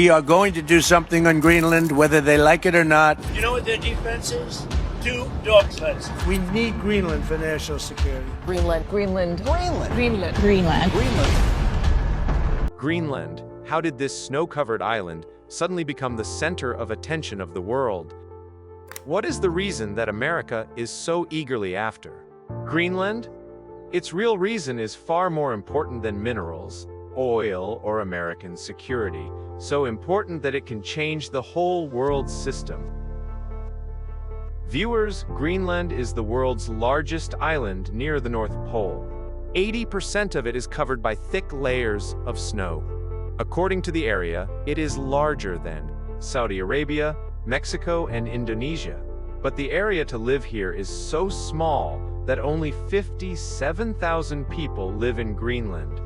We are going to do something on Greenland, whether they like it or not. You know what their defense is? 2 dog sleds. We need Greenland for national security. Greenland. Greenland. Greenland. Greenland. Greenland. Greenland. Greenland. How did this snow-covered island suddenly become the center of attention of the world? What is the reason that America is so eagerly after Greenland? Its real reason is far more important than minerals, oil, or American security, so important that it can change the whole world system. Viewers, Greenland is the world's largest island near the North Pole. 80% of it is covered by thick layers of snow. According to the area, it is larger than Saudi Arabia, Mexico, and Indonesia. But the area to live here is so small that only 57,000 people live in Greenland.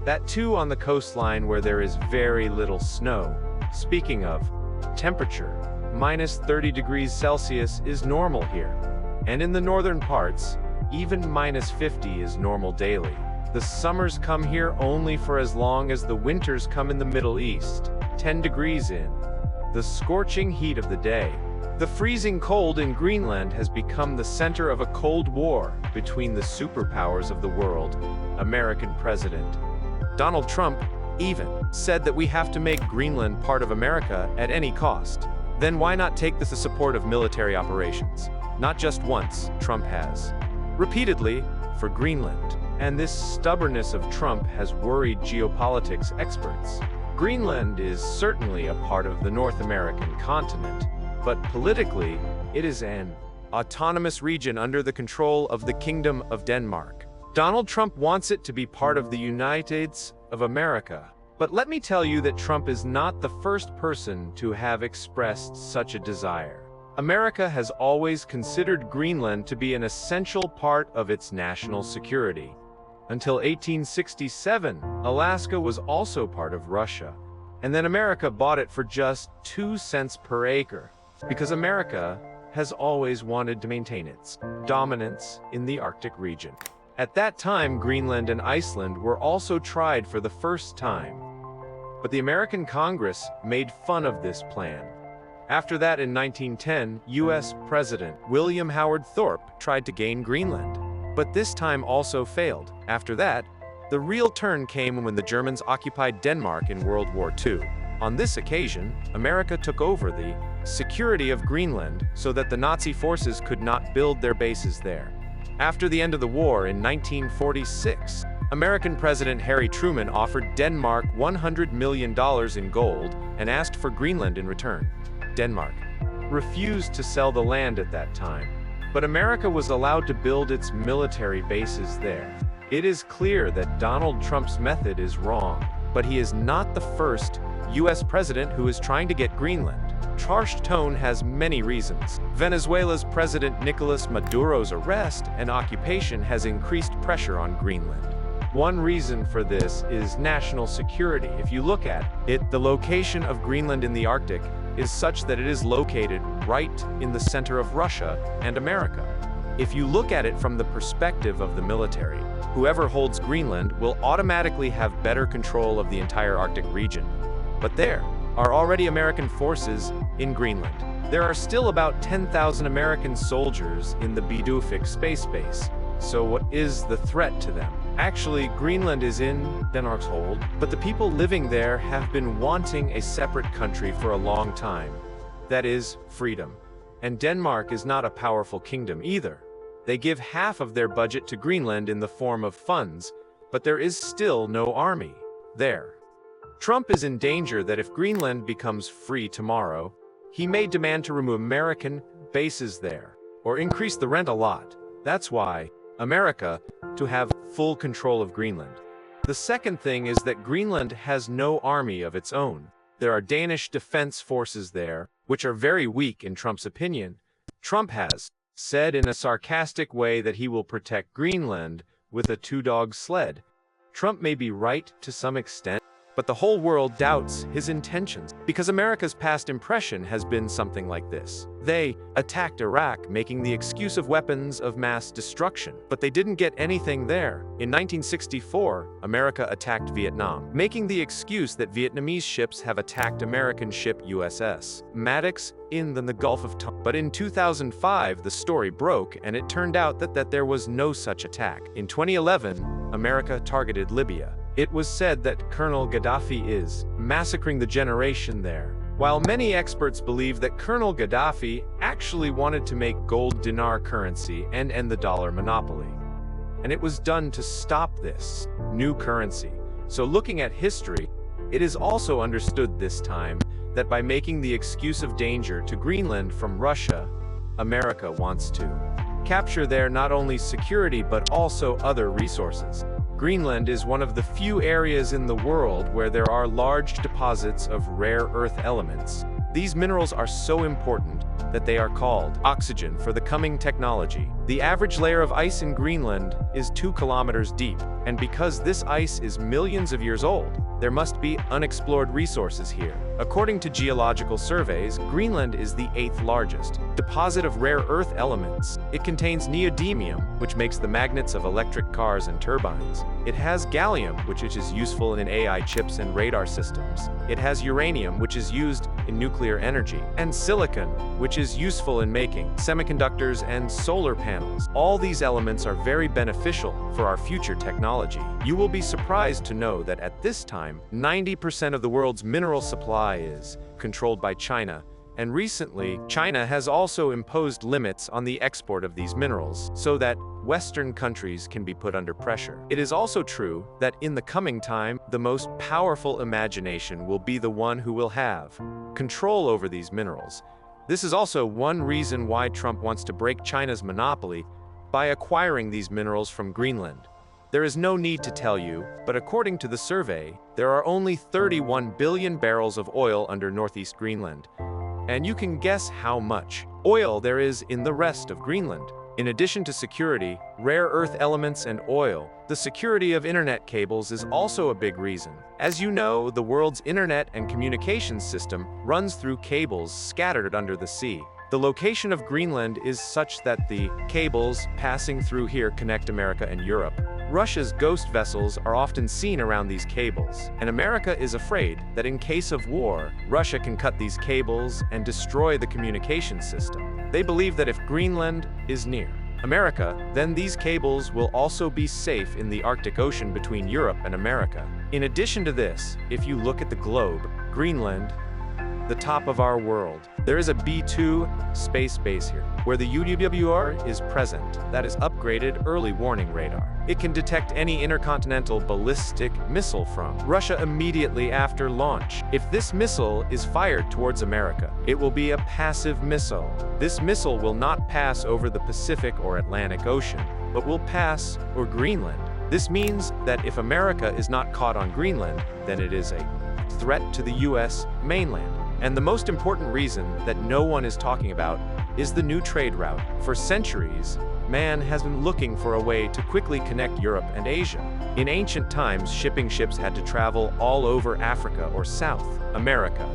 That too on the coastline where there is very little snow. Speaking of temperature, minus 30 degrees Celsius is normal here. And in the northern parts, even minus 50 is normal daily. The summers come here only for as long as the winters come in the Middle East, 10 degrees in the scorching heat of the day. The freezing cold in Greenland has become the center of a Cold War between the superpowers of the world. American President Donald Trump even said that we have to make Greenland part of America at any cost. Then why not take the support of military operations? Not just once, Trump has repeatedly for Greenland. And this stubbornness of Trump has worried geopolitics experts. Greenland is certainly a part of the North American continent, but politically, it is an autonomous region under the control of the Kingdom of Denmark. Donald Trump wants it to be part of the United States of America. But let me tell you that Trump is not the first person to have expressed such a desire. America has always considered Greenland to be an essential part of its national security. Until 1867, Alaska was also part of Russia, and then America bought it for just 2 cents per acre, because America has always wanted to maintain its dominance in the Arctic region. At that time, Greenland and Iceland were also tried for the first time, but the American Congress made fun of this plan. After that, in 1910, U.S. President William Howard Thorpe tried to gain Greenland, but this time also failed. After that, the real turn came when the Germans occupied Denmark in World War II. On this occasion, America took over the security of Greenland so that the Nazi forces could not build their bases there. After the end of the war in 1946, American President Harry Truman offered Denmark $100 million in gold and asked for Greenland in return. Denmark refused to sell the land at that time, but America was allowed to build its military bases there. It is clear that Donald Trump's method is wrong, but he is not the first U.S. president who is trying to get Greenland. Harsh tone has many reasons. Venezuela's President Nicolas Maduro's arrest and occupation has increased pressure on Greenland. One reason for this is national security. If you look at it, the location of Greenland in the Arctic is such that it is located right in the center of Russia and America. If you look at it from the perspective of the military, whoever holds Greenland will automatically have better control of the entire Arctic region. But there are already American forces in Greenland. There are still about 10,000 American soldiers in the Bidufik space base. So what is the threat to them? Actually, Greenland is in Denmark's hold, but the people living there have been wanting a separate country for a long time. That is, freedom. And Denmark is not a powerful kingdom either. They give half of their budget to Greenland in the form of funds, but there is still no army there. Trump is in danger that if Greenland becomes free tomorrow, he may demand to remove American bases there, or increase the rent a lot. That's why America to have full control of Greenland. The second thing is that Greenland has no army of its own. There are Danish defense forces there, which are very weak in Trump's opinion. Trump has said in a sarcastic way that he will protect Greenland with a 2-dog sled. Trump may be right to some extent, But the whole world doubts his intentions, because America's past impression has been something like this. They attacked Iraq, making the excuse of weapons of mass destruction, but they didn't get anything there. In 1964, America attacked Vietnam, making the excuse that Vietnamese ships have attacked American ship USS Maddox in the Gulf of Tonkin. But in 2005, the story broke, and it turned out that there was no such attack. In 2011, America targeted Libya. It was said that Colonel Gaddafi is massacring the generation there. While many experts believe that Colonel Gaddafi actually wanted to make gold dinar currency and end the dollar monopoly. And it was done to stop this new currency. So looking at history, it is also understood this time that by making the excuse of danger to Greenland from Russia, America wants to capture there not only security but also other resources. Greenland is one of the few areas in the world where there are large deposits of rare earth elements. These minerals are so important that they are called oxygen for the coming technology. The average layer of ice in Greenland is 2 kilometers deep, and because this ice is millions of years old, there must be unexplored resources here. According to geological surveys, Greenland is the 8th largest deposit of rare earth elements. It contains neodymium, which makes the magnets of electric cars and turbines. It has gallium, which is useful in AI chips and radar systems. It has uranium, which is used in nuclear energy, and silicon, which is useful in making semiconductors and solar panels. All these elements are very beneficial for our future technology. You will be surprised to know that at this time, 90% of the world's mineral supply is controlled by China, and recently, China has also imposed limits on the export of these minerals so that Western countries can be put under pressure. It is also true that in the coming time, the most powerful imagination will be the one who will have control over these minerals. This is also one reason why Trump wants to break China's monopoly by acquiring these minerals from Greenland. There is no need to tell you, but according to the survey, there are only 31 billion barrels of oil under northeast Greenland. And you can guess how much oil there is in the rest of Greenland. In addition to security, rare earth elements and oil, the security of internet cables is also a big reason. As you know, the world's internet and communications system runs through cables scattered under the sea. The location of Greenland is such that the cables passing through here connect America and Europe. Russia's ghost vessels are often seen around these cables, and America is afraid that in case of war, Russia can cut these cables and destroy the communication system. They believe that if Greenland is near America, then these cables will also be safe in the Arctic Ocean between Europe and America. In addition to this, if you look at the globe, Greenland, the top of our world, there is a B-2 space base here, where the UWR is present, that is upgraded early warning radar. It can detect any intercontinental ballistic missile from Russia immediately after launch. If this missile is fired towards America, it will be a passive missile. This missile will not pass over the Pacific or Atlantic Ocean, but will pass over Greenland. This means that if America is not caught on Greenland, then it is a threat to the US mainland. And the most important reason that no one is talking about is the new trade route. For centuries, man has been looking for a way to quickly connect Europe and Asia. In ancient times, shipping ships had to travel all over Africa or South America.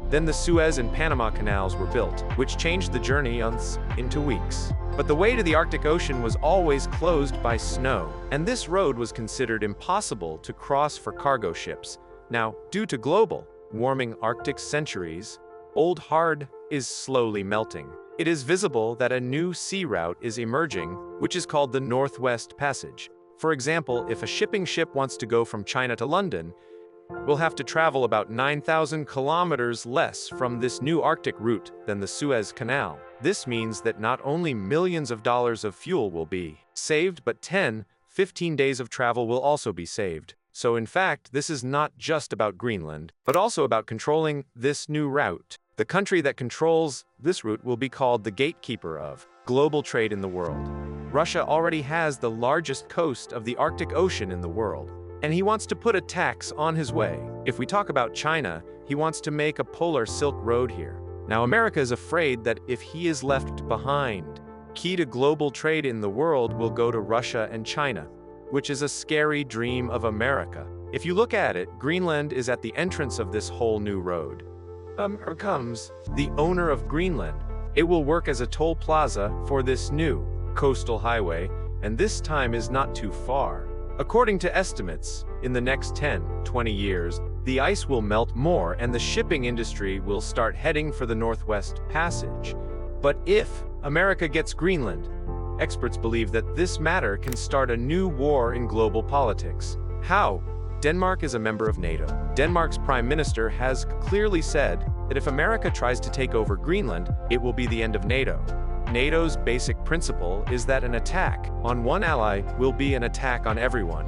Then the Suez and Panama canals were built, which changed the journey into weeks. But the way to the Arctic Ocean was always closed by snow, and this road was considered impossible to cross for cargo ships. Now, due to global warming Arctic centuries, old hard is slowly melting. It is visible that a new sea route is emerging, which is called the Northwest Passage. For example, if a shipping ship wants to go from China to London, we'll have to travel about 9,000 kilometers less from this new Arctic route than the Suez Canal. This means that not only millions of dollars of fuel will be saved, but 10-15 days of travel will also be saved. So in fact, this is not just about Greenland, but also about controlling this new route. The country that controls this route will be called the gatekeeper of global trade in the world. Russia already has the largest coast of the Arctic Ocean in the world, and he wants to put a tax on his way. If we talk about China, he wants to make a polar Silk Road here. Now America is afraid that if he is left behind, key to global trade in the world will go to Russia and China, which is a scary dream of America. If you look at it, Greenland is at the entrance of this whole new road. Here comes the owner of Greenland. It will work as a toll plaza for this new coastal highway, and this time is not too far. According to estimates, in the next 10-20 years, the ice will melt more and the shipping industry will start heading for the Northwest Passage. But if America gets Greenland, experts believe that this matter can start a new war in global politics. How? Denmark is a member of NATO. Denmark's prime minister has clearly said that if America tries to take over Greenland, it will be the end of NATO. NATO's basic principle is that an attack on one ally will be an attack on everyone.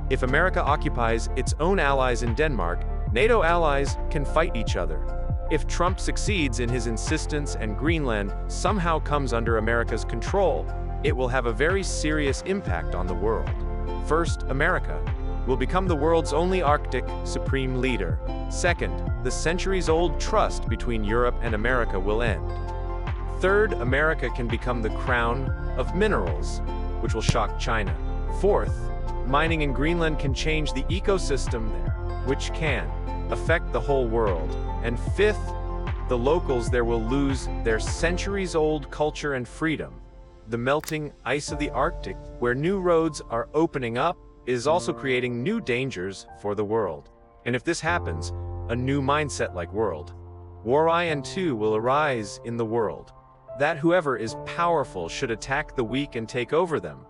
If America occupies its own allies in Denmark, NATO allies can fight each other. If Trump succeeds in his insistence and Greenland somehow comes under America's control, it will have a very serious impact on the world. First, America will become the world's only Arctic supreme leader. Second, the centuries-old trust between Europe and America will end. Third, America can become the crown of minerals, which will shock China. Fourth, mining in Greenland can change the ecosystem there, which can affect the whole world. And fifth, the locals there will lose their centuries-old culture and freedom. The melting ice of the Arctic, where new roads are opening up, is also creating new dangers for the world. And if this happens, a new mindset-like world War I and II will arise in the world. That whoever is powerful should attack the weak and take over them.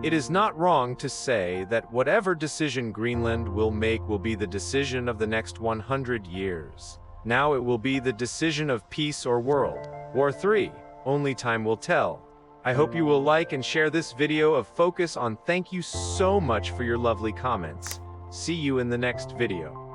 It is not wrong to say that whatever decision Greenland will make will be the decision of the next 100 years. Now it will be the decision of peace or world War III. Only time will tell. I hope you will like and share this video of focus on. Thank you so much for your lovely comments. See you in the next video.